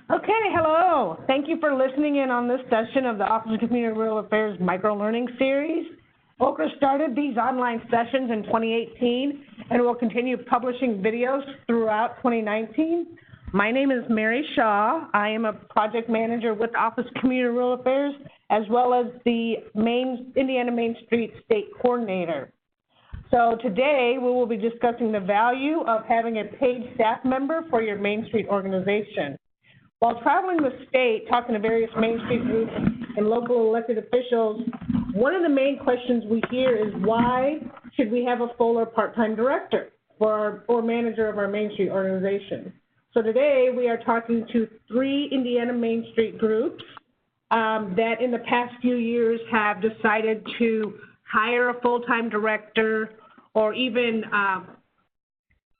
Okay, hello. Thank you for listening in on this session of the Office of Community and Rural Affairs Micro-Learning Series. OCRA started these online sessions in 2018 and will continue publishing videos throughout 2019. My name is Mary Shaw. I am a project manager with the Office of Community and Rural Affairs, as well as the Indiana Main Street State Coordinator. So today we will be discussing the value of having a paid staff member for your Main Street organization. While traveling the state, talking to various Main Street groups and local elected officials, one of the main questions we hear is why should we have a full or part-time director or manager of our Main Street organization? So today we are talking to 3 Indiana Main Street groups that in the past few years have decided to hire a full-time director or even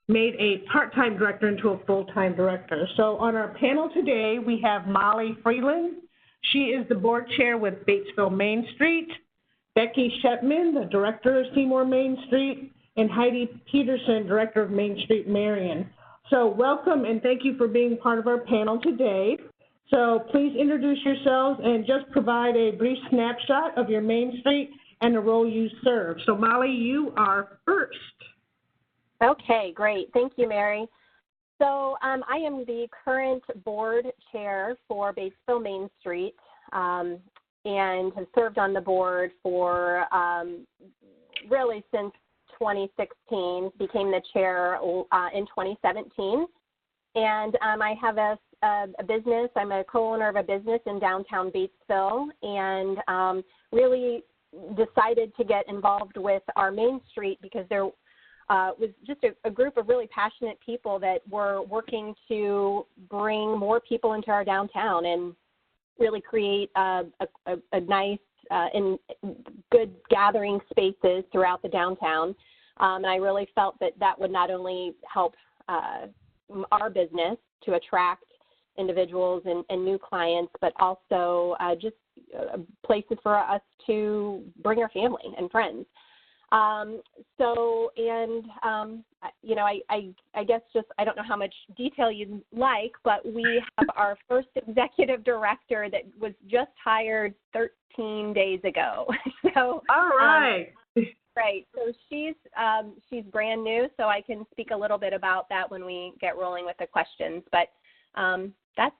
made a part-time director into a full-time director. So on our panel today, we have Molly Freeland. She is the board chair with Batesville Main Street, Becky Shetman, the director of Seymour Main Street, and Heidi Peterson, director of Main Street Marion. So welcome and thank you for being part of our panel today. So please introduce yourselves and just provide a brief snapshot of your Main Street and the role you serve. So Molly, you are first. Okay, great. Thank you, Mary. So I am the current board chair for Batesville Main Street and have served on the board for really since 2016, became the chair in 2017. And I have a business. I'm a co-owner of a business in downtown Batesville and really decided to get involved with our Main Street because there was just a group of really passionate people that were working to bring more people into our downtown and really create a nice and good gathering spaces throughout the downtown. And I really felt that that would not only help our business to attract individuals and new clients, but also just places for us to bring our family and friends. You know, I guess just, I don't know how much detail you'd like, but we have our first executive director that was just hired 13 days ago. So, all right. Right. So she's brand new, so I can speak a little bit about that when we get rolling with the questions. But that's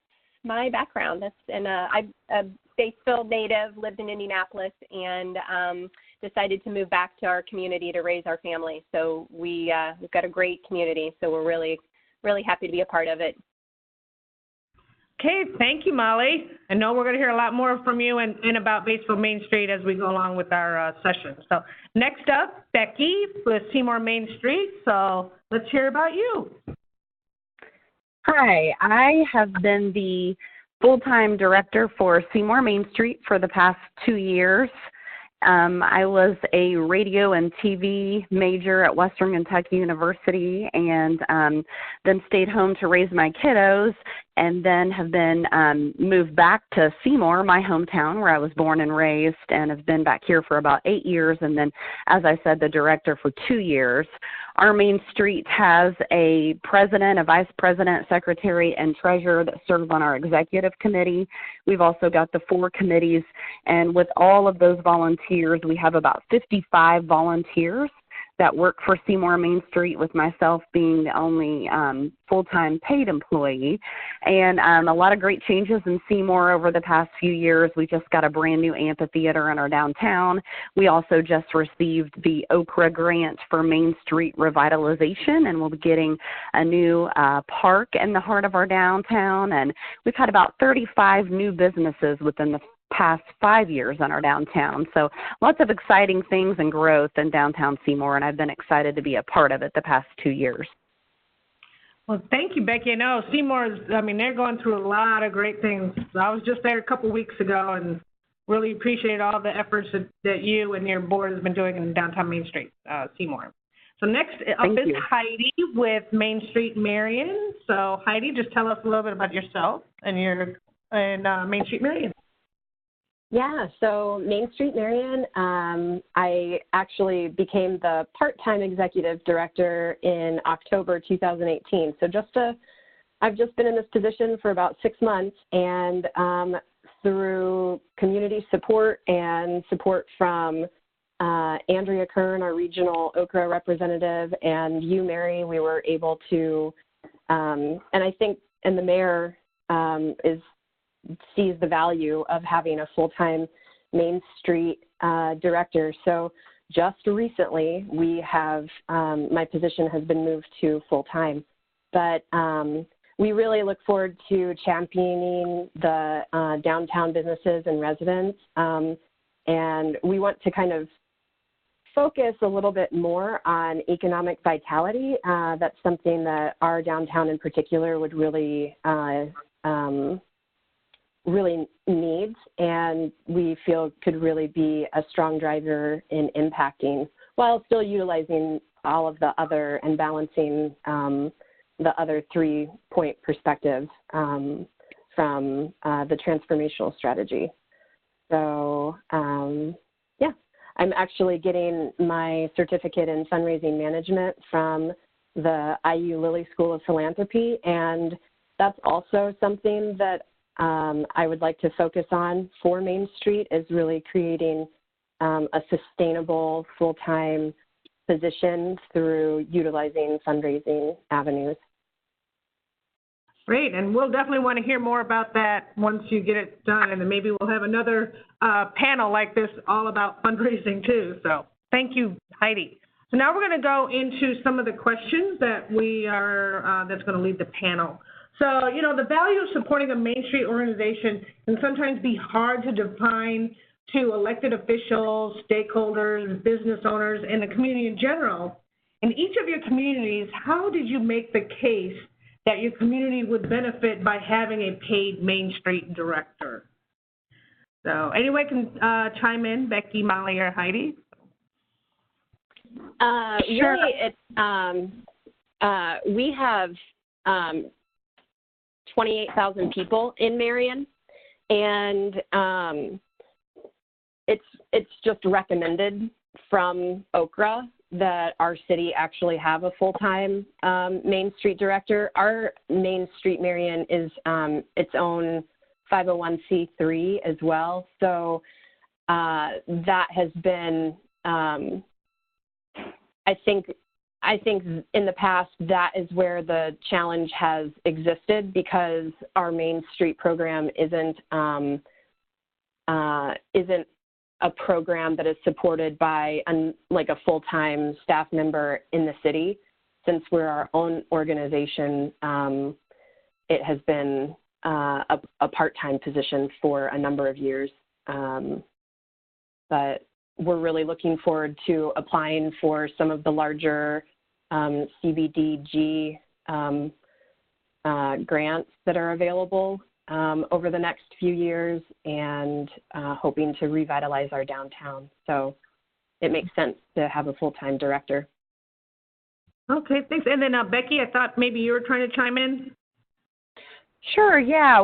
my background. I'm a Batesville native, lived in Indianapolis, and decided to move back to our community to raise our family. So we've got a great community, so we're really, really happy to be a part of it. Okay, thank you, Molly. I know we're going to hear a lot more from you and about Batesville Main Street as we go along with our session. So next up, Becky with Seymour Main Street. So let's hear about you. Hi, I have been the full-time director for Seymour Main Street for the past 2 years. I was a radio and TV major at Western Kentucky University and then stayed home to raise my kiddos and then have been moved back to Seymour, my hometown, where I was born and raised, and have been back here for about 8 years, and then, as I said, the director for 2 years. Our Main Street has a president, a vice president, secretary, and treasurer that serve on our executive committee. We've also got the 4 committees, and with all of those volunteers, we have about 55 volunteers that work for Seymour Main Street, with myself being the only full-time paid employee. And a lot of great changes in Seymour over the past few years. We just got a brand new amphitheater in our downtown. We also just received the OCRA grant for Main Street revitalization, and we'll be getting a new park in the heart of our downtown. And we've had about 35 new businesses within the past 5 years in our downtown. So lots of exciting things and growth in downtown Seymour, and I've been excited to be a part of it the past 2 years. Well, thank you, Becky. I know Seymour's, they're going through a lot of great things. I was just there a couple weeks ago and really appreciate all the efforts that you and your board has been doing in downtown Main Street, Seymour. So next up is Heidi with Main Street Marion. So Heidi, just tell us a little bit about yourself and Main Street Marion. Yeah, so Main Street Marion, I actually became the part-time executive director in October 2018. So just I've just been in this position for about 6 months, and through community support and support from Andrea Kern, our regional Okra representative, and you, Mary, we were able to, and I think, and the mayor sees the value of having a full-time Main Street director. So just recently, we have, my position has been moved to full-time. But we really look forward to championing the downtown businesses and residents. And we want to kind of focus a little bit more on economic vitality. That's something that our downtown in particular would really really needs, and we feel could really be a strong driver in impacting while still utilizing all of the other and balancing the other 3-point perspective from the transformational strategy. So yeah, I'm actually getting my certificate in fundraising management from the IU Lilly School of Philanthropy, and that's also something that I would like to focus on for Main Street, is really creating a sustainable full-time position through utilizing fundraising avenues. Great, and we'll definitely want to hear more about that once you get it done, and then maybe we'll have another panel like this all about fundraising too. So thank you, Heidi. So now we're going to go into some of the questions that we are, that's going to lead the panel. So, you know, the value of supporting a Main Street organization can sometimes be hard to define to elected officials, stakeholders, business owners, and the community in general. In each of your communities, how did you make the case that your community would benefit by having a paid Main Street director? So anyone can chime in, Becky, Molly, or Heidi. Sure. Really, we have 28,000 people in Marion, and it's just recommended from Okra that our city actually have a full-time Main Street director. Our Main Street Marion is its own 501c3 as well, so that has been, I think in the past, that is where the challenge has existed, because our Main Street program isn't a program that is supported by like a full-time staff member in the city. Since we're our own organization, it has been a part-time position for a number of years. But we're really looking forward to applying for some of the larger CBDG grants that are available over the next few years, and hoping to revitalize our downtown. So it makes sense to have a full-time director. Okay, thanks. And then Becky, I thought maybe you were trying to chime in. Sure, yeah.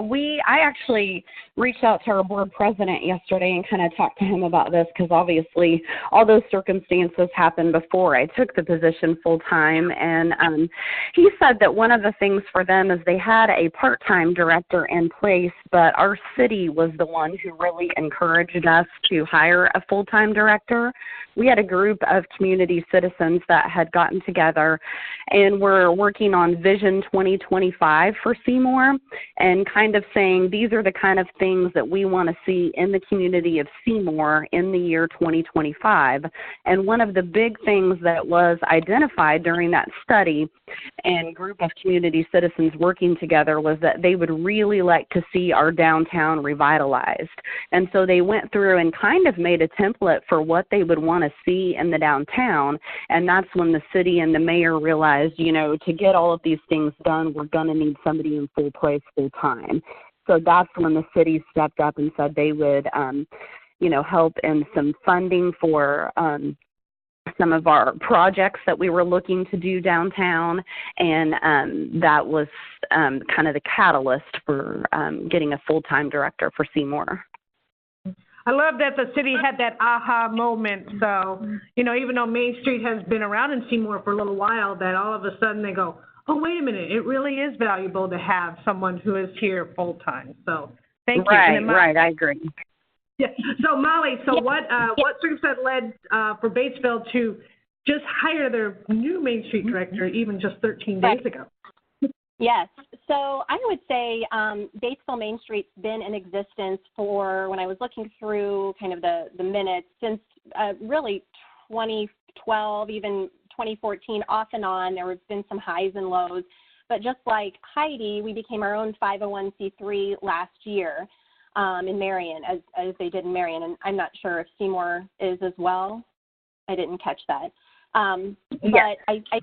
I actually reached out to our board president yesterday and kind of talked to him about this, because obviously all those circumstances happened before I took the position full-time. And he said that one of the things for them is they had a part-time director in place, but our city was the one who really encouraged us to hire a full-time director. We had a group of community citizens that had gotten together and were working on Vision 2025 for Seymour, and kind of saying these are the kind of things that we want to see in the community of Seymour in the year 2025. And one of the big things that was identified during that study and group of community citizens working together was that they would really like to see our downtown revitalized. And so they went through and kind of made a template for what they would want to see in the downtown. And that's when the city and the mayor realized, you know, to get all of these things done, we're going to need somebody in full place full time. So that's when the city stepped up and said they would, you know, help in some funding for some of our projects that we were looking to do downtown, and that was kind of the catalyst for getting a full-time director for Seymour. I love that the city had that aha moment. So, you know, even though Main Street has been around in Seymour for a little while, that all of a sudden they go, oh, wait a minute, it really is valuable to have someone who is here full-time. So thank you. Right, And then right, I agree. yeah. So Molly, so what circumstance led for Batesville to just hire their new Main Street director even just 13 days ago? Yes. So I would say Batesville Main Street's been in existence for, when I was looking through kind of the minutes, since really 2012, even 2014, off and on. There have been some highs and lows. But just like Heidi, we became our own 501c3 last year in Marion, as they did in Marion. And I'm not sure if Seymour is as well. I didn't catch that. Yes. But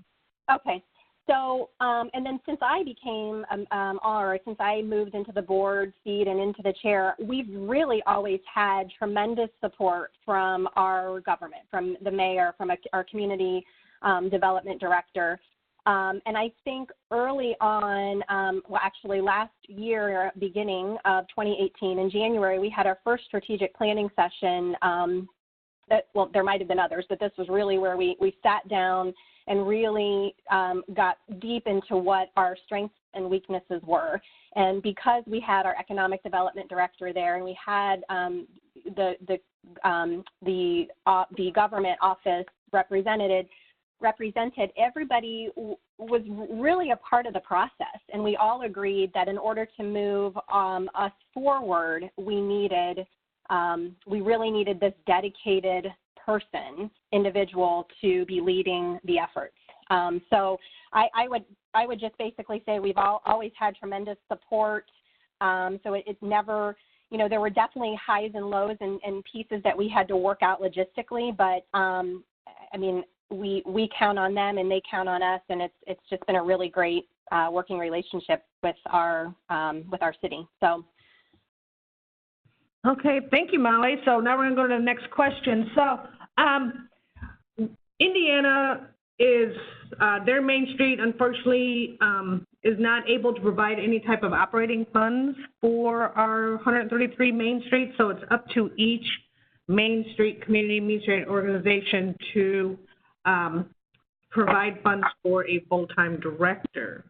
okay. So, and then since I became, since I moved into the board seat and into the chair, we've really always had tremendous support from our government, from the mayor, from our community development director. And I think early on, actually last year, beginning of 2018, in January, we had our first strategic planning session. There might have been others, but this was really where we sat down and really got deep into what our strengths and weaknesses were. And because we had our economic development director there, and we had the government office represented, everybody was really a part of the process. And we all agreed that in order to move us forward, we really needed this dedicated individual to be leading the efforts. So I would just basically say we've always had tremendous support. So it's never, there were definitely highs and lows and pieces that we had to work out logistically, but I mean, we count on them and they count on us, and it's just been a really great working relationship with our city. So. Okay, thank you, Molly. So now we're going to go to the next question. So Indiana is, their Main Street, unfortunately, is not able to provide any type of operating funds for our 133 Main Street, so it's up to each Main Street community Main Street organization to provide funds for a full-time director.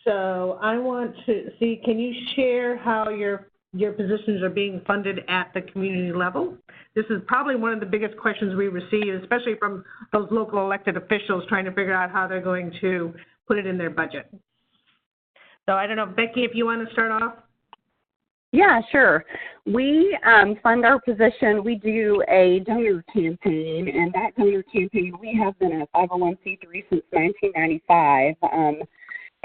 So I want to see, can you share how your positions are being funded at the community level? This is probably one of the biggest questions we receive, especially from those local elected officials trying to figure out how they're going to put it in their budget. So I don't know, Becky, if you want to start off? Yeah, sure. We fund our position. We do a donor campaign, and that donor campaign, we have been a 501c3 since 1995.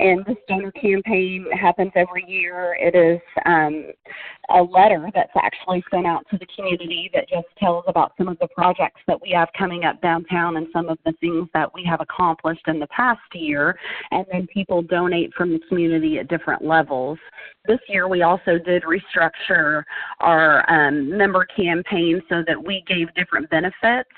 And this donor campaign happens every year. It is a letter that's actually sent out to the community that just tells about some of the projects that we have coming up downtown and some of the things that we have accomplished in the past year. And then people donate from the community at different levels. This year we also did restructure our member campaign so that we gave different benefits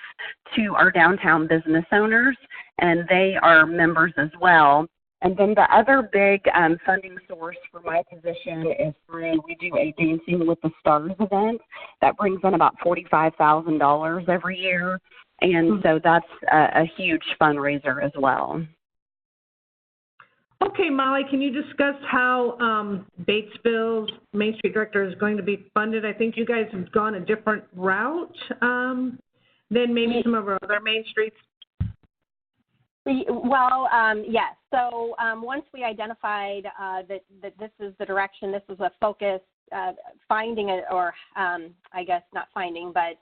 to our downtown business owners, and they are members as well. And then the other big funding source for my position is we do a Dancing with the Stars event that brings in about $45,000 every year. And so that's a huge fundraiser as well. Okay, Molly, can you discuss how Batesville's Main Street Director is going to be funded? I think you guys have gone a different route than maybe some of our other Main Streets. Well, yes. So once we identified that this is the direction, this is a focus, finding it, or I guess not finding, but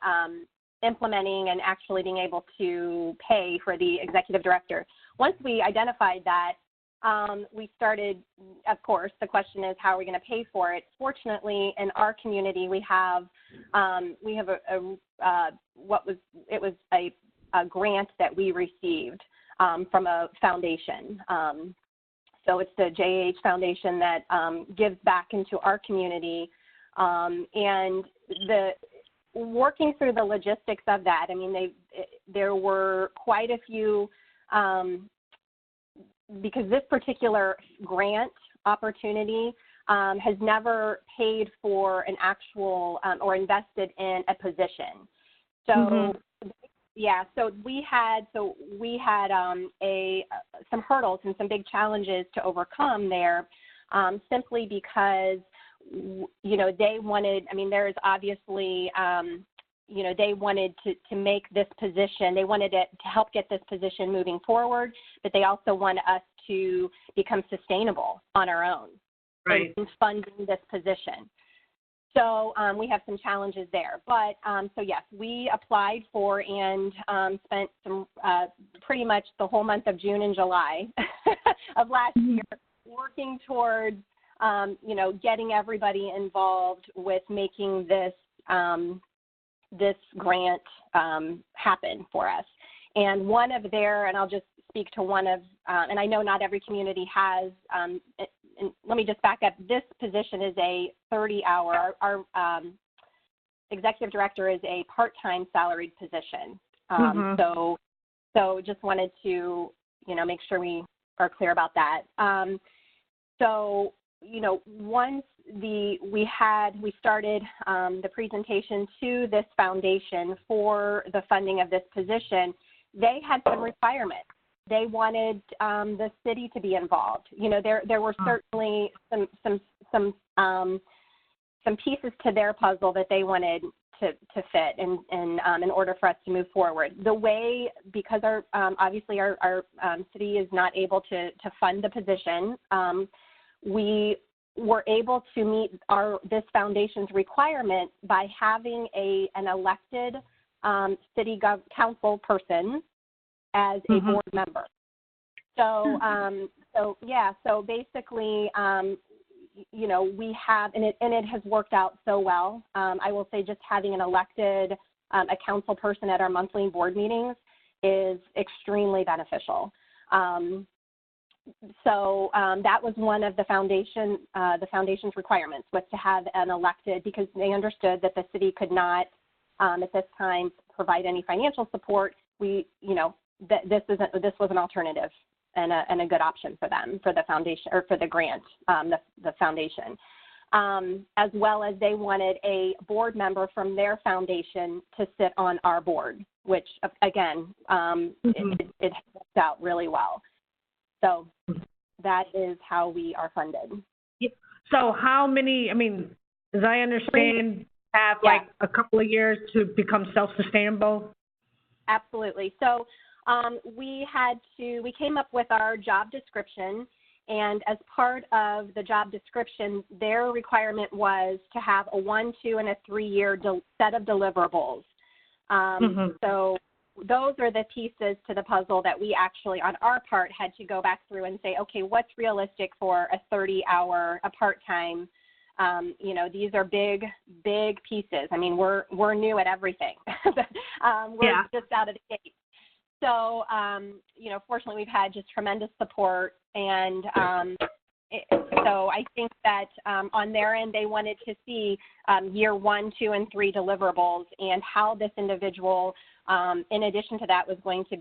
implementing and actually being able to pay for the executive director. Once we identified that, we started, of course, the question is how are we going to pay for it? Fortunately, in our community, we have a grant that we received from a foundation. So it's the JH Foundation that gives back into our community. And working through the logistics of that, I mean, there were quite a few, because this particular grant opportunity has never paid for an actual or invested in a position. So Yeah, so we had some hurdles and some big challenges to overcome there, simply because they wanted. I mean, there's obviously they wanted to make this position. They wanted it to help get this position moving forward, but they also wanted us to become sustainable on our own, right, in funding this position. So we have some challenges there. But so yes, we applied for and spent some pretty much the whole month of June and July of last year working towards, getting everybody involved with making this this grant happen for us. And one of their, and I'll just speak to one of, and I know not every community has, and let me just back up. This position is a 30-hour. Our executive director is a part-time salaried position. So just wanted to, make sure we are clear about that. Once we started the presentation to this foundation for the funding of this position, they had some requirements. They wanted the city to be involved. There were certainly some pieces to their puzzle that they wanted to fit in order for us to move forward. The way, because obviously our city is not able to fund the position, we were able to meet this foundation's requirement by having an elected city council person as a board member. So basically, we have, and it has worked out so well. I will say just having an elected, a council person at our monthly board meetings is extremely beneficial. That was one of the foundation's requirements, was to have an elected, because they understood that the city could not, at this time, provide any financial support. This was an alternative and a good option for them, for the foundation, or for the grant, the foundation. As well as they wanted a board member from their foundation to sit on our board, which again, it worked out really well. So that is how we are funded. So how many, as I understand, have like a couple of years to become self-sustainable? Absolutely. So we came up with our job description, and as part of the job description, their requirement was to have a 1, 2, and a 3-year set of deliverables. So those are the pieces to the puzzle that we actually, on our part, had to go back through and say, okay, what's realistic for a 30-hour, a part-time? These are big pieces. We're new at everying. We're just out of the gate. So, fortunately, we've had just tremendous support, and so I think that on their end, they wanted to see year 1, 2, and 3 deliverables, and how this individual, in addition to that, was going to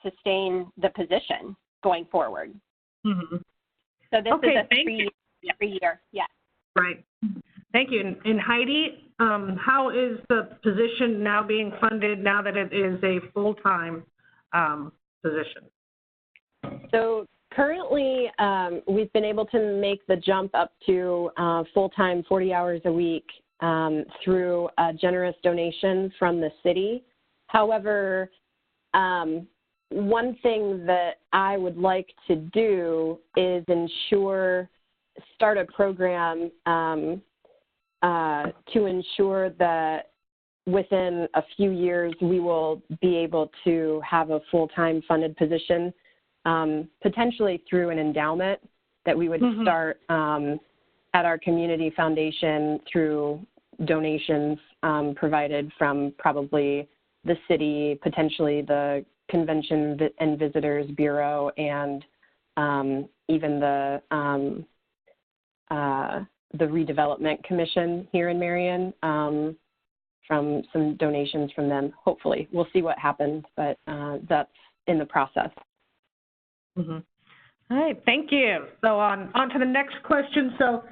sustain the position going forward. So this is a 3-year, yeah. Right. Thank you. And Heidi, how is the position now being funded now that it is a full-time position? So currently, we've been able to make the jump up to full-time 40 hours a week through a generous donation from the city. However, one thing that I would like to do is start a program to ensure that within a few years we will be able to have a full-time funded position, potentially through an endowment that we would start at our community foundation through donations provided from probably the city, potentially the Convention and Visitors Bureau, and even the Redevelopment Commission here in Marion, from some donations from them. Hopefully, we'll see what happens, but that's in the process. All right, thank you. So on to the next question. So,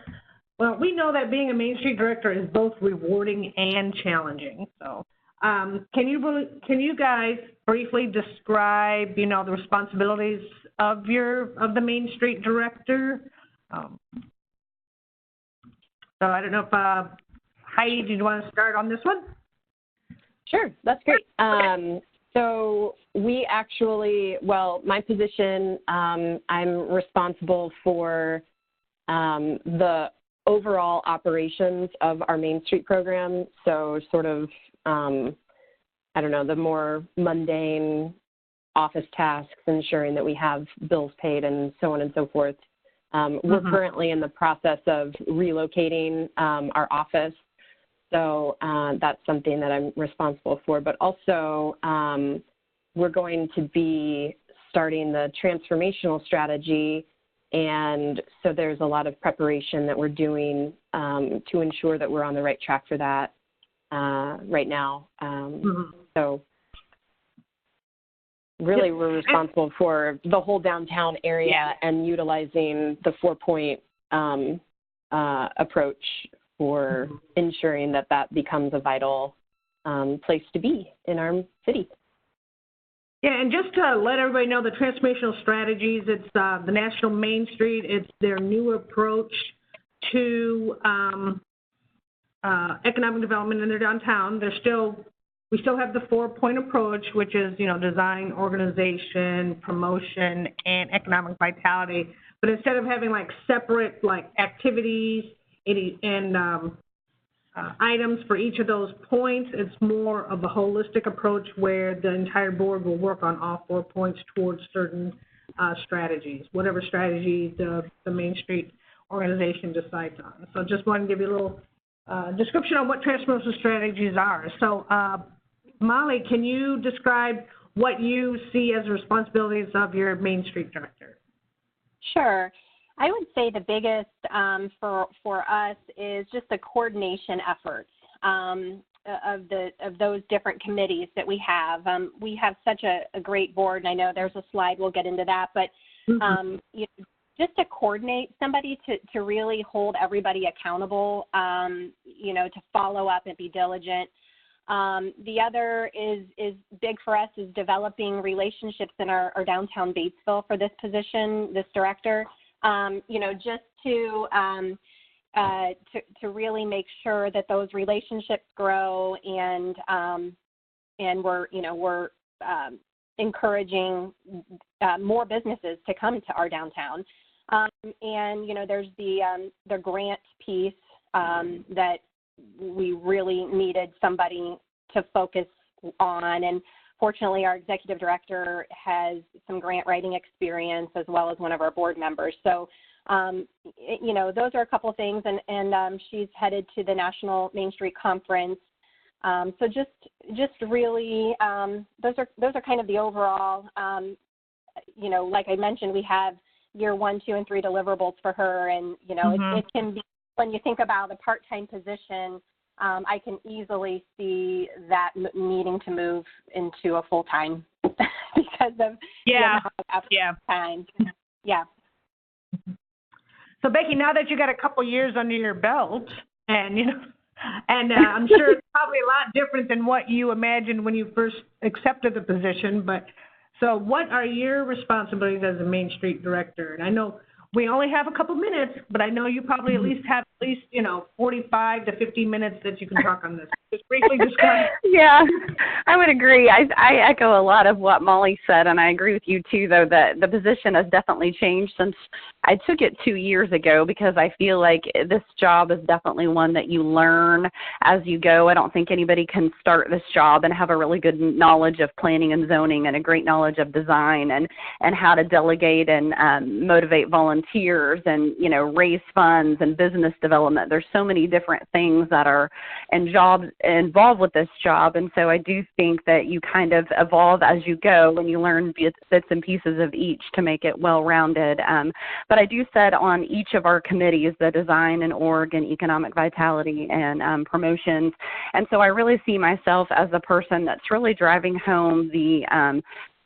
well, we know that being a Main Street director is both rewarding and challenging. So Can you guys briefly describe, the responsibilities of the Main Street director? So I don't know if Heidi, did you want to start on this one? Sure, that's great. So we actually, my position, I'm responsible for the overall operations of our Main Street program. So sort of, the more mundane office tasks, ensuring that we have bills paid and so on and so forth. We're currently in the process of relocating our office. So that's something that I'm responsible for. But also, we're going to be starting the transformational strategy. And so there's a lot of preparation that we're doing to ensure that we're on the right track for that right now. So really, we're responsible for the whole downtown area and utilizing the 4-point approach for ensuring that that becomes a vital place to be in our city. Yeah, and just to let everybody know, the transformational strategies, it's the National Main Street. It's their new approach to economic development in their downtown. We still have the 4-point approach, which is, design, organization, promotion, and economic vitality. But instead of having separate activities and items for each of those points, it's more of a holistic approach where the entire board will work on all 4 points towards certain strategies, whatever strategy the Main Street organization decides on. So just want to give you a little description on what transformational strategies are. So Molly, can you describe what you see as responsibilities of your Main Street director? Sure. I would say the biggest for us is just the coordination efforts of those different committees that we have. We have such a great board, and I know there's a slide, we'll get into that, but just to coordinate somebody to really hold everybody accountable, to follow up and be diligent. The other is big for us is developing relationships in our downtown Batesville for this position, this director. Just to really make sure that those relationships grow and we're encouraging more businesses to come to our downtown. There's the grant piece that we really needed somebody to focus on, and fortunately, our executive director has some grant writing experience as well as one of our board members. So, those are a couple of things, and she's headed to the National Main Street Conference. So just really, those are kind of the overall. Like I mentioned, we have year 1, 2, and 3 deliverables for her, and it can be, when you think about a part-time position. I can easily see that needing to move into a full-time because of time. Yeah. So Becky, now that you got a couple years under your belt, and I'm sure it's probably a lot different than what you imagined when you first accepted the position. But so, what are your responsibilities as a Main Street director? And I know we only have a couple minutes, but I know you probably at least have 45 to 50 minutes that you can talk on this. Just briefly describe. Yeah, I would agree. I echo a lot of what Molly said, and I agree with you too, though, that the position has definitely changed since I took it 2 years ago, because I feel like this job is definitely one that you learn as you go. I don't think anybody can start this job and have a really good knowledge of planning and zoning and a great knowledge of design and how to delegate and motivate volunteers and, raise funds and business development. There's so many different things that are jobs involved with this job, and so I do think that you kind of evolve as you go and you learn bits and pieces of each to make it well-rounded. But I do sit on each of our committees, the design and org and economic vitality and promotions, and so I really see myself as the person that's really driving home the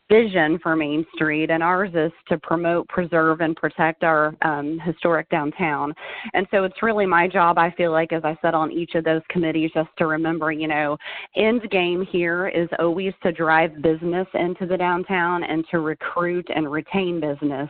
vision for Main Street, and ours is to promote, preserve, and protect our historic downtown. And so it's really my job, I feel like, as I said, on each of those committees, just to remember, end game here is always to drive business into the downtown and to recruit and retain business.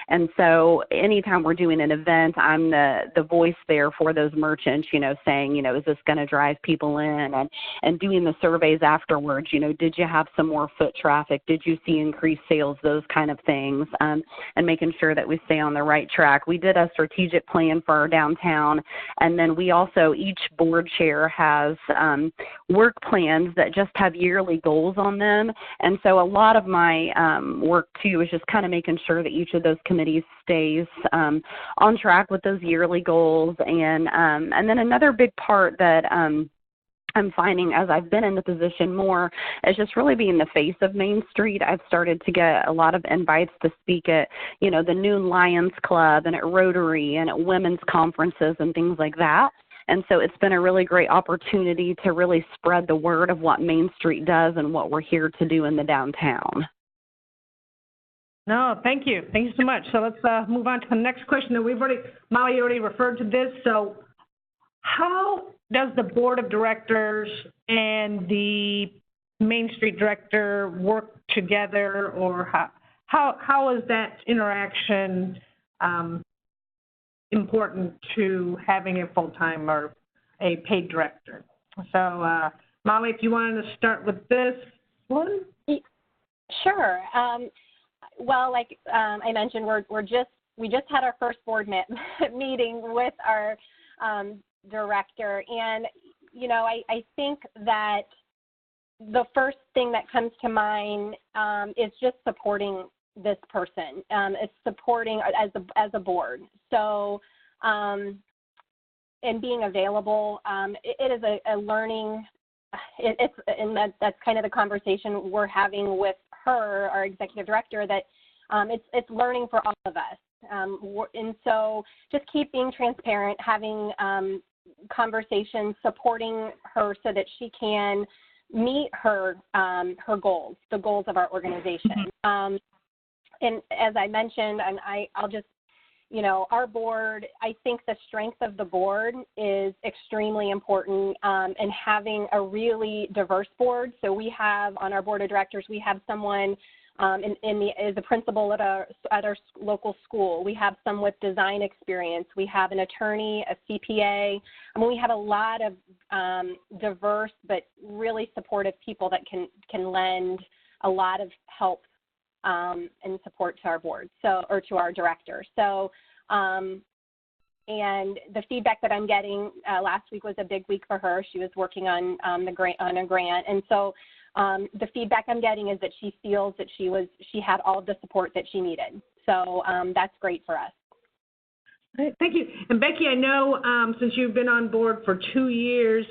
And so anytime we're doing an event, I'm the voice there for those merchants, saying, is this going to drive people in, and doing the surveys afterwards, did you have some more foot traffic? Did you see increased sales? Those kind of things, and making sure that we stay on the right track. We did a strategic plan for our downtown, and then we also, each board chair has work plans that just have yearly goals on them. And so a lot of my work, too, is just kind of making sure that each of those committees stays on track with those yearly goals. And then another big part that I'm finding as I've been in the position more is just really being the face of Main Street. I've started to get a lot of invites to speak at, the Noon Lions Club and at Rotary and at women's conferences and things like that. And so it's been a really great opportunity to really spread the word of what Main Street does and what we're here to do in the downtown. No, thank you. Thank you so much. So let's move on to the next question. And Molly already referred to this. So how does the board of directors and the Main Street director work together, or how is that interaction important to having a full-time or a paid director? So Molly, if you wanted to start with this one. Sure. Well, like I mentioned, we just had our first board meeting with our director, and I think that the first thing that comes to mind is just supporting this person. It's supporting as a board. So, and being available, it is a learning. That's kind of the conversation we're having with her, our executive director, that it's learning for all of us. And so just keep being transparent, having conversations, supporting her so that she can meet her goals, the goals of our organization. And as I mentioned, and I'll just, our board, I think the strength of the board is extremely important, and having a really diverse board. So we have on our board of directors, we have someone is a principal at our local school. We have some with design experience. We have an attorney, a CPA. We have a lot of diverse but really supportive people that can lend a lot of help and support to our board, or to our director. So, and the feedback that I'm getting last week was a big week for her. She was working on a grant, and so the feedback I'm getting is that she feels that she had all of the support that she needed. So that's great for us. Great, thank you. And Becky, I know since you've been on board for 2 years,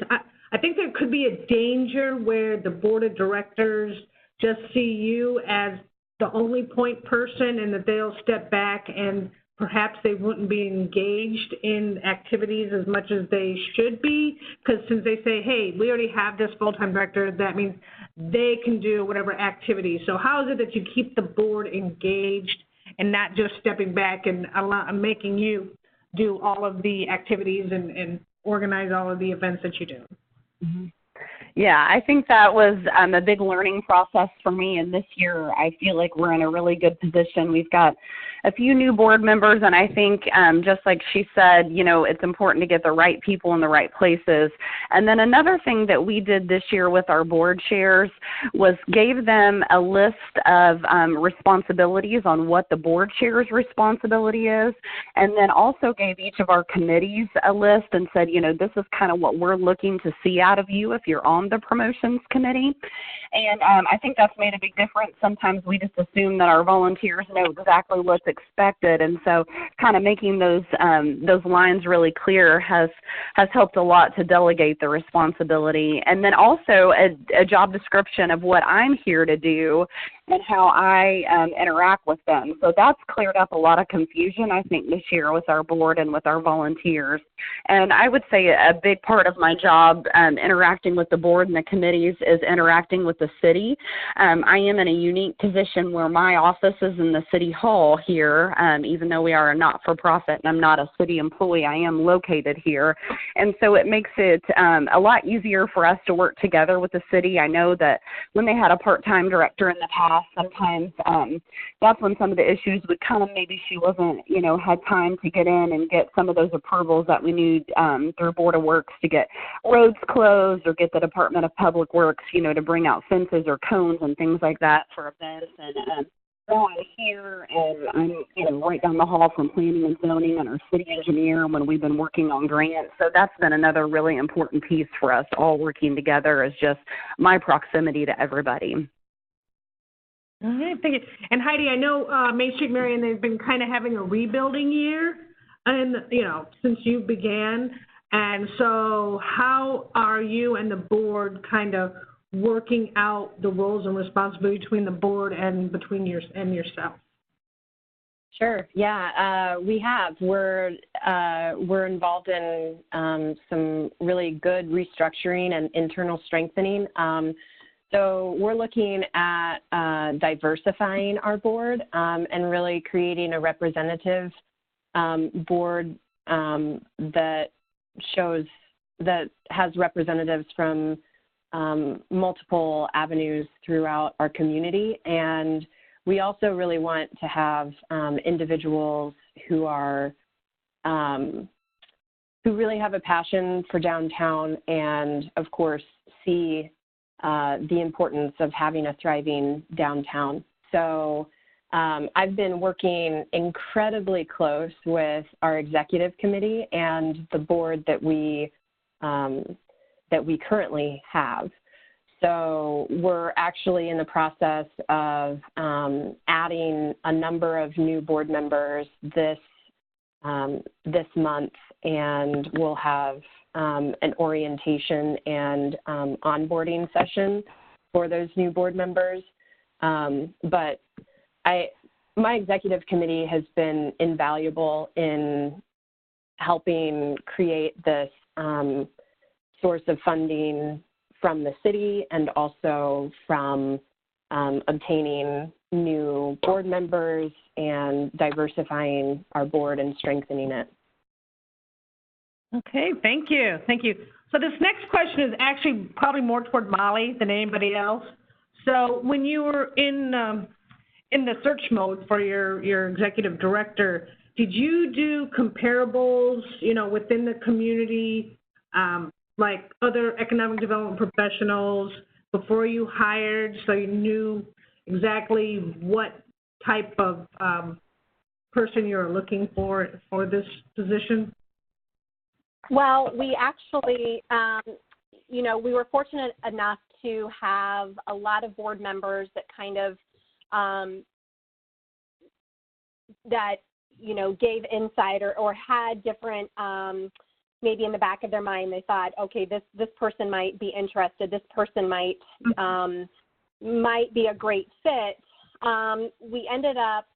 I think there could be a danger where the board of directors just see you as the only point person, and that they'll step back and perhaps they wouldn't be engaged in activities as much as they should be, because since they say, hey, we already have this full-time director, that means they can do whatever activities. So how is it that you keep the board engaged and not just stepping back and making you do all of the activities and organize all of the events that you do? Mm-hmm. Yeah, I think that was a big learning process for me. And this year, I feel like we're in a really good position. We've got a few new board members, and I think just like she said, it's important to get the right people in the right places. And then another thing that we did this year with our board chairs was gave them a list of responsibilities on what the board chair's responsibility is, and then also gave each of our committees a list and said, this is kind of what we're looking to see out of you if you're on the promotions committee. And I think that's made a big difference. Sometimes we just assume that our volunteers know exactly what's expected, and so kind of making those lines really clear has helped a lot to delegate the responsibility. And then also a job description of what I'm here to do and how I interact with them. So that's cleared up a lot of confusion, I think, this year with our board and with our volunteers. And I would say a big part of my job interacting with the board and the committees is interacting with the city. I am in a unique position where my office is in the city hall here, even though we are a not-for-profit and I'm not a city employee, I am located here. And so it makes it a lot easier for us to work together with the city. I know that when they had a part-time director in the past, sometimes that's when some of the issues would come. Maybe she wasn't, had time to get in and get some of those approvals that we need through Board of Works to get roads closed or get the Department of Public Works, to bring out fences or cones and things like that for events. And now I'm here, and I'm, right down the hall from planning and zoning and our city engineer when we've been working on grants. So that's been another really important piece for us, all working together, is just my proximity to everybody. All right, thank you. And Heidi, I know Main Street Marion, they've been kind of having a rebuilding year, and since you began. And so, how are you and the board kind of working out the roles and responsibility between the board and between yourself? Sure. Yeah, we have. We're involved in some really good restructuring and internal strengthening. So we're looking at diversifying our board and really creating a representative board that has representatives from multiple avenues throughout our community. And we also really want to have individuals who are who really have a passion for downtown and, of course, see the importance of having a thriving downtown. So I've been working incredibly close with our executive committee and the board that we currently have. So we're actually in the process of adding a number of new board members this month, and we'll have an orientation and onboarding session for those new board members. But my executive committee has been invaluable in helping create this source of funding from the city and also from obtaining new board members and diversifying our board and strengthening it. Okay, thank you. Thank you. So this next question is actually probably more toward Molly than anybody else. So when you were in the search mode for your executive director, did you do comparables, within the community, like other economic development professionals before you hired, so you knew exactly what type of person you're looking for this position? Well, we actually, we were fortunate enough to have a lot of board members that kind of, gave insight or had different, maybe in the back of their mind, they thought, okay, this person might be interested. This person might be a great fit. We ended up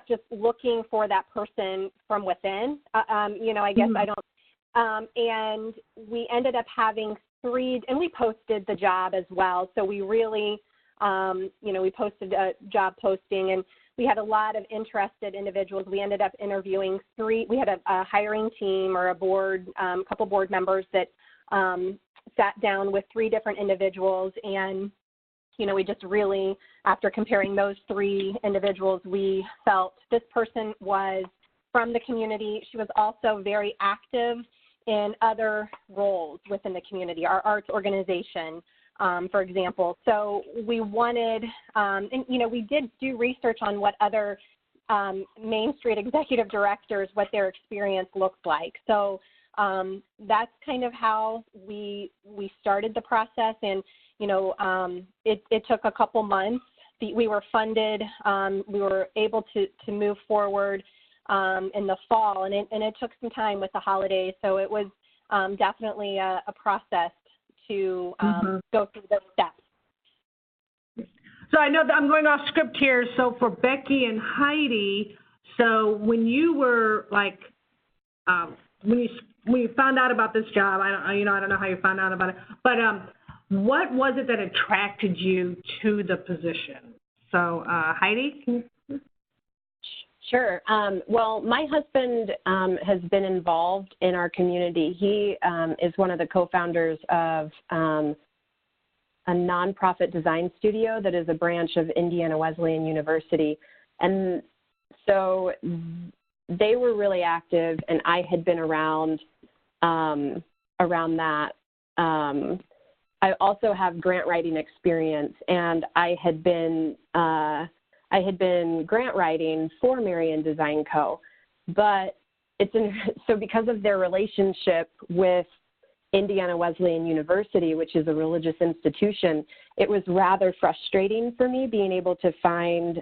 just looking for that person from within. I guess I don't. And we ended up having 3, and we posted the job as well. So we really, we posted a job posting, and we had a lot of interested individuals. We ended up interviewing 3. We had a hiring team or a board, couple board members that sat down with 3 different individuals, and we just really, after comparing those 3 individuals, we felt this person was from the community. She was also very active in other roles within the community, our arts organization, for example. So we wanted, and we did do research on what other Main Street executive directors, what their experience looks like. So that's kind of how we started the process, and it took a couple months. We were funded. We were able to move forward in the fall, and it took some time with the holidays. So it was definitely a process to go through those steps. So I know that I'm going off script here. So for Becky and Heidi, so when you were like, when you found out about this job, I don't know how you found out about it, but what was it that attracted you to the position? So Heidi, can you? Sure. Well, my husband has been involved in our community. He is one of the co-founders of a nonprofit design studio that is a branch of Indiana Wesleyan University. And so they were really active, and I had been around that. I also have grant writing experience, and I had been grant writing for Marion Design Co. But so because of their relationship with Indiana Wesleyan University, which is a religious institution, it was rather frustrating for me being able to find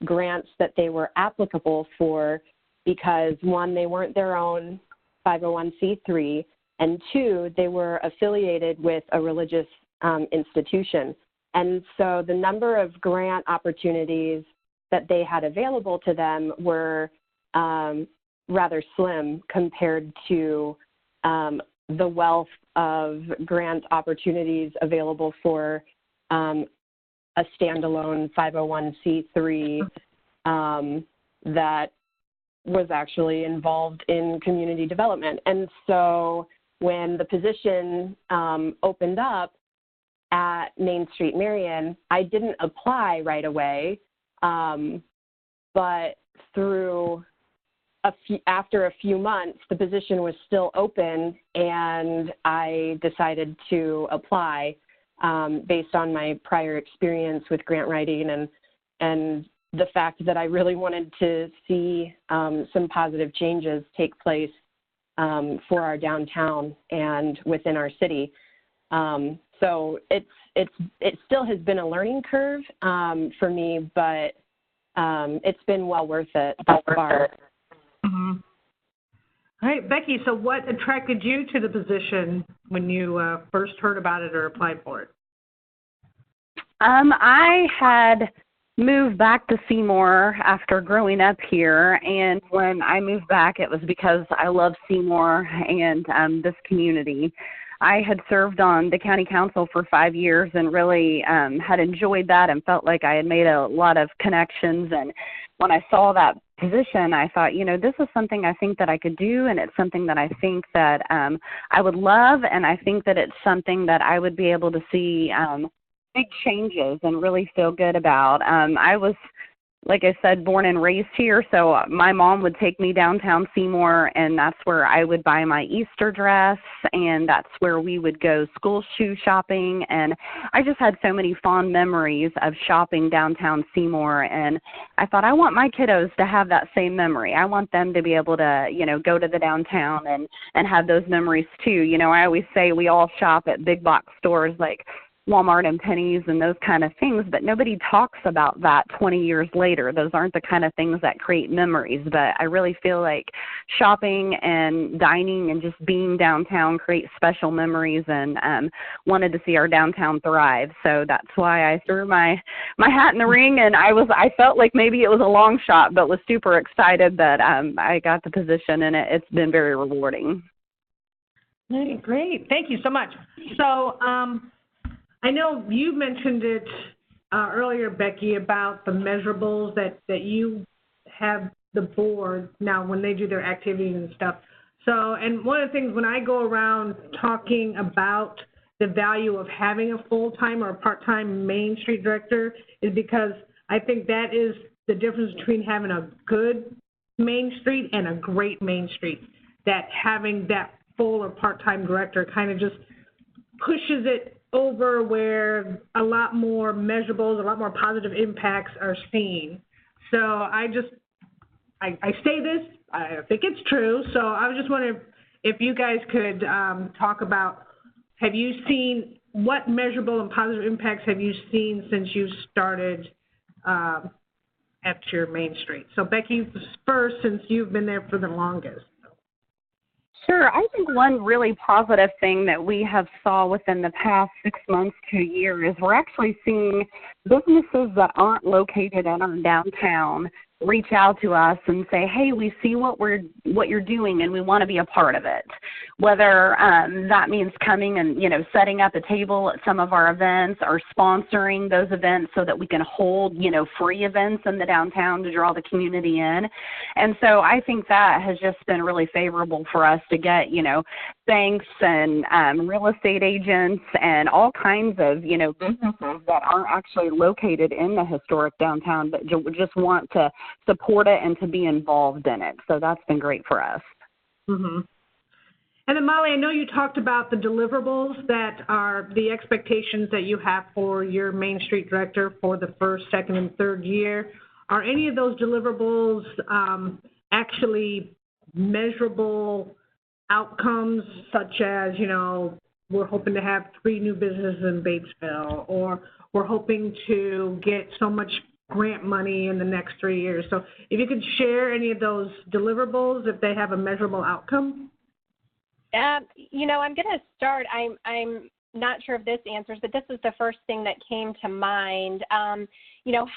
grants that they were applicable for, because one, they weren't their own 501c3, and two, they were affiliated with a religious institution. And so the number of grant opportunities that they had available to them were rather slim compared to the wealth of grant opportunities available for a standalone 501c3 that was actually involved in community development. And so when the position opened up at Main Street Marion, I didn't apply right away, but after a few months, the position was still open, and I decided to apply based on my prior experience with grant writing and the fact that I really wanted to see some positive changes take place for our downtown and within our city. So it still has been a learning curve for me, but it's been well worth it thus far. Mm-hmm. All right, Becky, so what attracted you to the position when you first heard about it or applied for it? I had moved back to Seymour after growing up here, and when I moved back, it was because I love Seymour and this community. I had served on the county council for 5 years and really had enjoyed that and felt like I had made a lot of connections. And when I saw that position, I thought, this is something I think that I could do, and it's something that I think that I would love, and I think that it's something that I would be able to see big changes and really feel good about. I was, like I said, born and raised here, so my mom would take me downtown Seymour, and that's where I would buy my Easter dress, and that's where we would go school shoe shopping, and I just had so many fond memories of shopping downtown Seymour, and I thought, I want my kiddos to have that same memory. I want them to be able to, go to the downtown and have those memories too. I always say we all shop at big box stores like Walmart and Penny's and those kind of things, but nobody talks about that 20 years later. Those aren't the kind of things that create memories, but I really feel like shopping and dining and just being downtown creates special memories, and wanted to see our downtown thrive. So that's why I threw my hat in the ring, and I felt like maybe it was a long shot, but was super excited that I got the position, and it's been very rewarding. Hey, great. Thank you so much. So, I know you mentioned it earlier, Becky, about the measurables that you have the board now when they do their activities and stuff. So, and one of the things when I go around talking about the value of having a full-time or a part-time Main Street director is because I think that is the difference between having a good Main Street and a great Main Street, that having that full or part-time director kind of just pushes it over where a lot more measurables, a lot more positive impacts are seen. So I say this, I think it's true. So I was just wondering if you guys could talk about, have you seen, what measurable and positive impacts have you seen since you started at your Main Street? So Becky first, since you've been there for the longest. Sure. I think one really positive thing that we have saw within the past 6 months to a year is we're actually seeing businesses that aren't located in our downtown reach out to us and say, hey, we see what you're doing and we want to be a part of it. Whether that means coming and, setting up a table at some of our events or sponsoring those events so that we can hold, free events in the downtown to draw the community in. And so I think that has just been really favorable for us to get, banks and real estate agents and all kinds of, businesses that aren't actually located in the historic downtown but just want to support it and to be involved in it. So that's been great for us. Mm-hmm. And then, Molly, I know you talked about the deliverables that are the expectations that you have for your Main Street director for the first, second, and third year. Are any of those deliverables actually measurable outcomes, such as, we're hoping to have 3 new businesses in Batesville, or we're hoping to get so much grant money in the next 3 years? So if you could share any of those deliverables, if they have a measurable outcome. I'm going to start. I'm not sure if this answers, but this is the first thing that came to mind.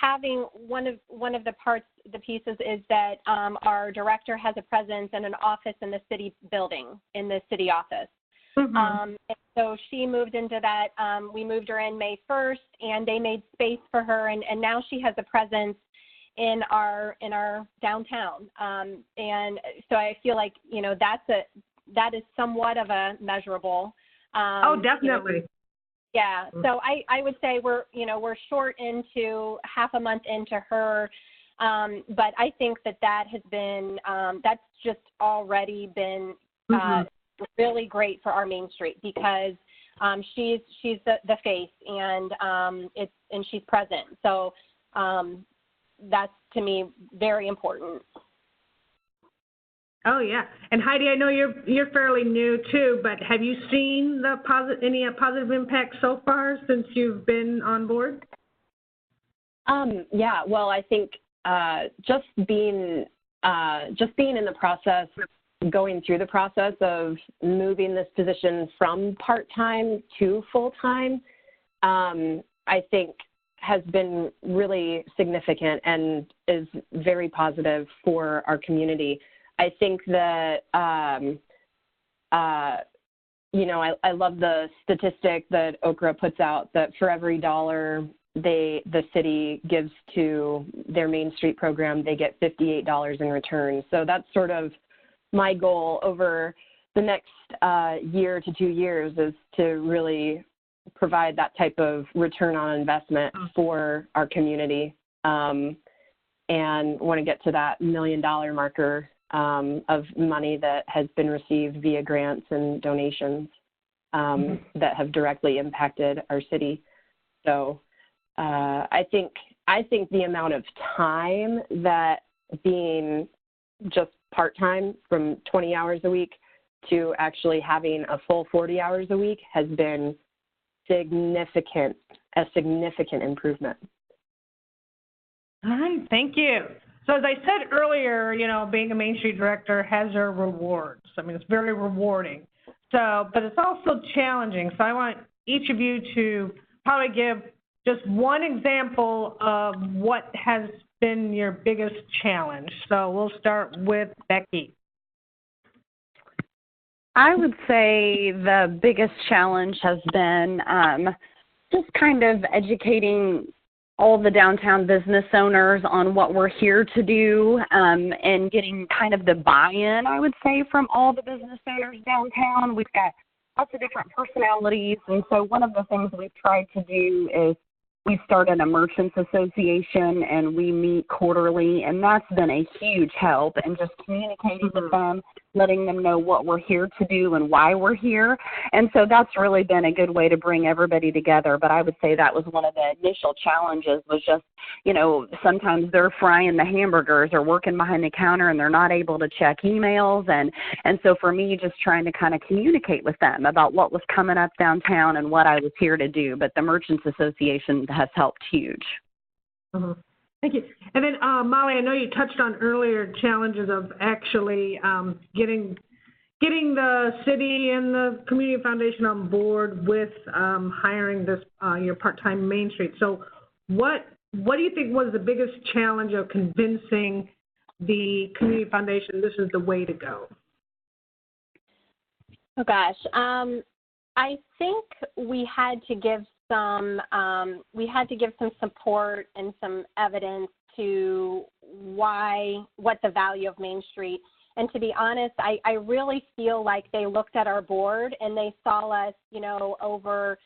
Having one of the pieces is that our director has a presence and an office in the city building, in the city office. Mm-hmm. And so she moved into that. We moved her in May 1st, and they made space for her, and now she has a presence in our downtown. And so I feel like that is somewhat of a measurable. Oh, definitely. Yeah. So I would say we're short into half a month into her, but I think that has been that's just already been really great for our Main Street, because she's the face, and she's present. So that's, to me, very important. Oh yeah, and Heidi, I know you're fairly new too, but have you seen any positive impact so far since you've been on board? Yeah, well, I think just being in the process, going through the process of moving this position from part-time to full-time, I think has been really significant and is very positive for our community. I think that, I love the statistic that Okra puts out, that for every $1 the city gives to their Main Street program, they get $58 in return. So that's sort of my goal over the next year to 2 years, is to really provide that type of return on investment for our community, and want to get to that $1 million marker of money that has been received via grants and donations that have directly impacted our city. So I think the amount of time that being just part-time, from 20 hours a week to actually having a full 40 hours a week, has been a significant improvement. All right, thank you. So as I said earlier, being a Main Street director has their rewards. I mean, it's very rewarding. So, but it's also challenging. So I want each of you to probably give just one example of what has been your biggest challenge. So we'll start with Becky. I would say the biggest challenge has been just kind of educating all the downtown business owners on what we're here to do, and getting kind of the buy-in, I would say, from all the business owners downtown. We've got lots of different personalities, and so one of the things we've tried to do is we started a merchants association, and we meet quarterly, and that's been a huge help, and just communicating with them, letting them know what we're here to do and why we're here. And so that's really been a good way to bring everybody together. But I would say that was one of the initial challenges, was just, sometimes they're frying the hamburgers or working behind the counter and they're not able to check emails. And so for me, just trying to kind of communicate with them about what was coming up downtown and what I was here to do. But the Merchants Association has helped huge. Mm-hmm. Thank you. And then, Molly, I know you touched on earlier challenges of actually getting getting the city and the community foundation on board with hiring this your part-time Main Street. So what do you think was the biggest challenge of convincing the community foundation this is the way to go? Oh gosh, I think we had to give some support and some evidence to what the value of Main Street. And to be honest, I really feel like they looked at our board and they saw us, over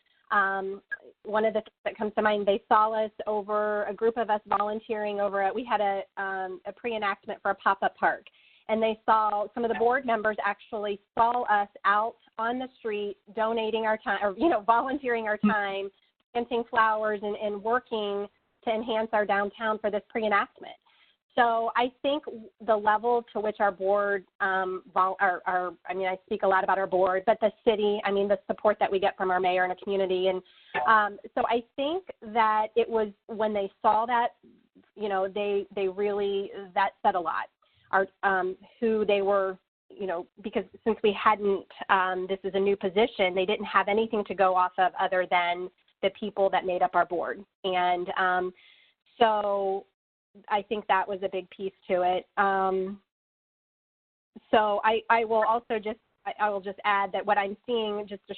one of the things that comes to mind, they saw us over a group of us volunteering we had a pre-enactment for a pop-up park. And they saw some of the board members actually saw us out on the street donating our time, or, volunteering our time, planting flowers and working to enhance our downtown for this pre-enactment. So I think the level to which our board, I speak a lot about our board, but the city, the support that we get from our mayor and a community. And so I think that it was when they saw that, they really, that said a lot. Who they were, because since we hadn't, this is a new position, they didn't have anything to go off of other than the people that made up our board. And so I think that was a big piece to it. So I will also just add that what I'm seeing just a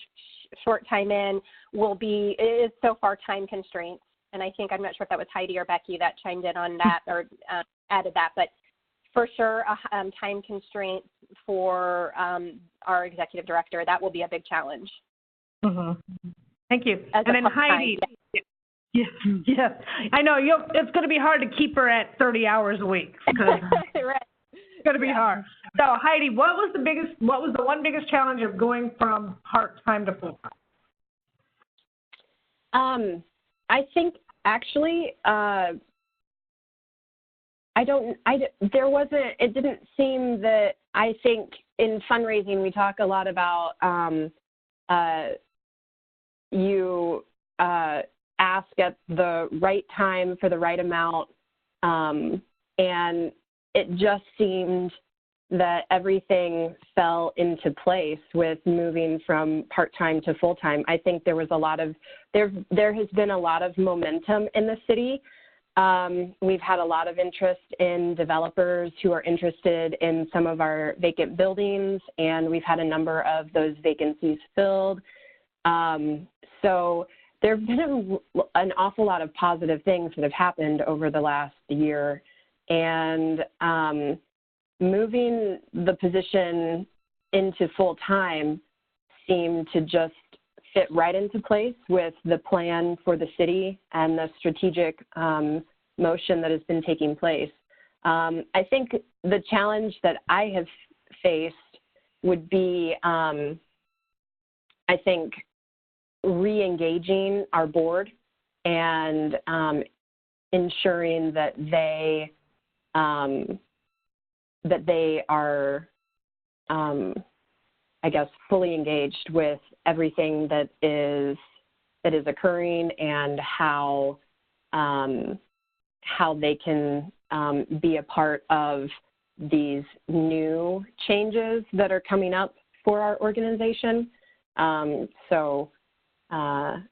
short time in is so far time constraints. And I think, I'm not sure if that was Heidi or Becky that chimed in on that or added that, but for sure, time constraints for our executive director. That will be a big challenge. Mm-hmm. Thank you. And then Heidi. Yes. I know it's going to be hard to keep her at 30 hours a week. Right. It's going to be hard. So Heidi, what was the one biggest challenge of going from part-time to full-time? I think actually, it didn't seem that, I think in fundraising, we talk a lot about you ask at the right time for the right amount. And it just seemed that everything fell into place with moving from part-time to full-time. I think there has been a lot of momentum in the city. We've had a lot of interest in developers who are interested in some of our vacant buildings, and we've had a number of those vacancies filled. So there have been an awful lot of positive things that have happened over the last year, and moving the position into full-time seemed to just fit right into place with the plan for the city and the strategic motion that has been taking place. I think the challenge that I have faced would be, I think, re-engaging our board and ensuring that they are, I guess, fully engaged with everything that is occurring and how they can be a part of these new changes that are coming up for our organization. So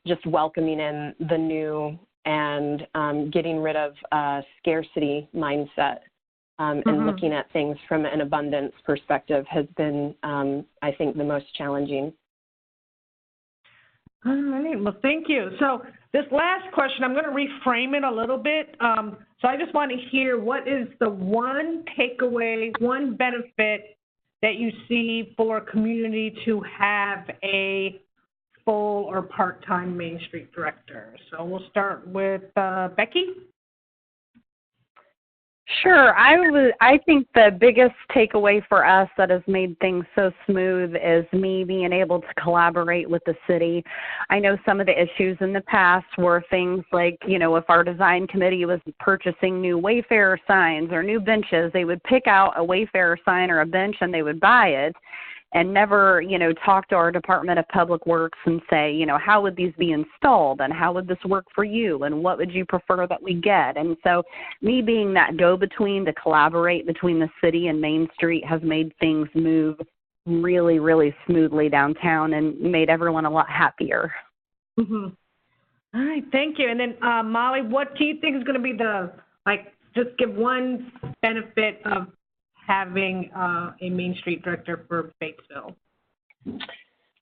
just welcoming in the new and getting rid of a scarcity mindset and looking at things from an abundance perspective has been, I think, the most challenging. All right. Well, thank you. So this last question, I'm going to reframe it a little bit. So I just want to hear, what is the one takeaway, one benefit that you see for a community to have a full or part-time Main Street director? So we'll start with Becky. Sure. I think the biggest takeaway for us that has made things so smooth is me being able to collaborate with the city. I know some of the issues in the past were things like, if our design committee was purchasing new Wayfarer signs or new benches, they would pick out a Wayfarer sign or a bench and they would buy it and never, talk to our Department of Public Works and say, how would these be installed and how would this work for you and what would you prefer that we get? And so me being that go-between to collaborate between the city and Main Street has made things move really, really smoothly downtown and made everyone a lot happier. Mm-hmm. All right, thank you. And then Molly, what do you think is going to be just give one benefit of having a Main Street director for Batesville?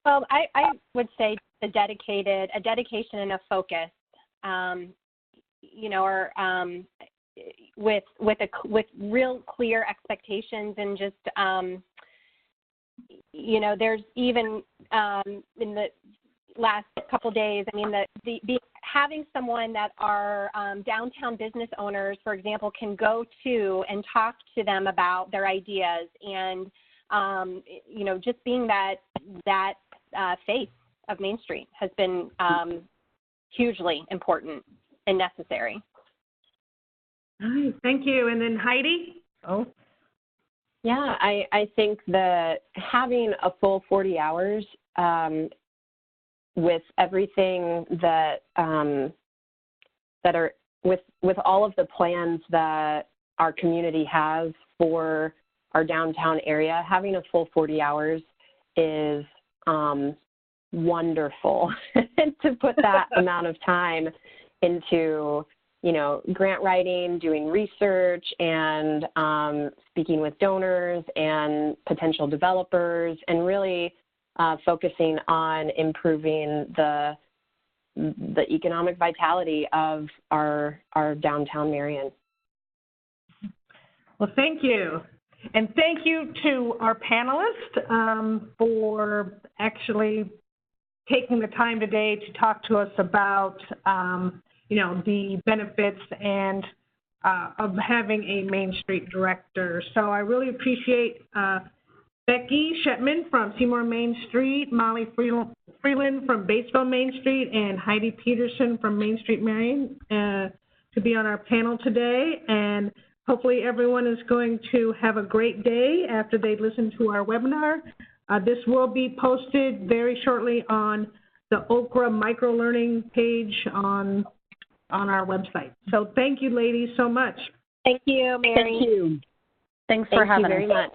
Well, I would say a dedication and a focus, with real clear expectations and just, there's even in the last couple days, I mean, having someone that our downtown business owners, for example, can go to and talk to them about their ideas and, just being that face of Main Street has been hugely important and necessary. All right, thank you. And then Heidi? Oh. Yeah, I think that having a full 40 hours with everything that are with all of the plans that our community has for our downtown area, having a full 40 hours is wonderful. To put that amount of time into, grant writing, doing research, and speaking with donors and potential developers, and really focusing on improving the economic vitality of our downtown Marion. Well, thank you. And thank you to our panelists for actually taking the time today to talk to us about, the benefits and of having a Main Street director. So I really appreciate Becky Shetman from Seymour Main Street, Molly Freeland from Batesville Main Street, and Heidi Peterson from Main Street Marion to be on our panel today. And hopefully everyone is going to have a great day after they listen to our webinar. This will be posted very shortly on the Okra Microlearning page on our website. So thank you, ladies, so much. Thank you, Mary. Thank you. Thanks for having us. Thank you very much.